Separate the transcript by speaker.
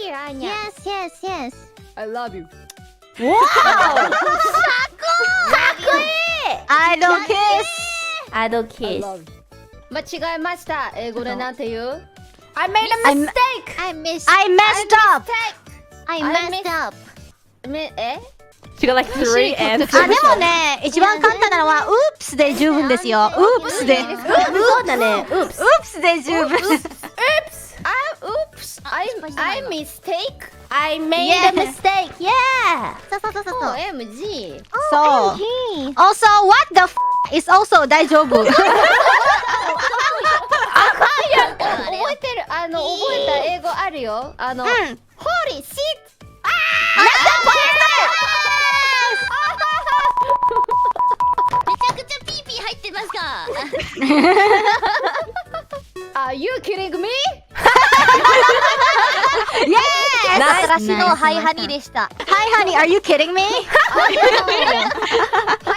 Speaker 1: here, Anya.
Speaker 2: Yes.
Speaker 3: I love you.
Speaker 2: Wow! Idol kiss.
Speaker 4: Idol
Speaker 3: I
Speaker 4: kiss.
Speaker 3: love you. 間違えました。英語でなんて言う？
Speaker 4: I made a mistake.
Speaker 2: I messed up.
Speaker 4: She got like 3 answers.
Speaker 2: あ、でもね、一番簡単なのは Oops で十分ですよ。Oops で。
Speaker 4: そうだね。Oops.
Speaker 2: Oops で十分。
Speaker 1: Oops. I mistake.
Speaker 4: I made a mistake. Yeah.
Speaker 2: そう。
Speaker 1: OMG.
Speaker 2: そう。Also, what the f is also 大丈夫。
Speaker 1: 覚えてる。覚えた英語あるよ。Holy shit.
Speaker 5: めちゃくちゃピーピー入ってますか？
Speaker 3: Are you kidding me?
Speaker 2: Yes!
Speaker 5: 私のハイハニーでした。
Speaker 2: Hi honey, are you kidding me?
Speaker 1: Hi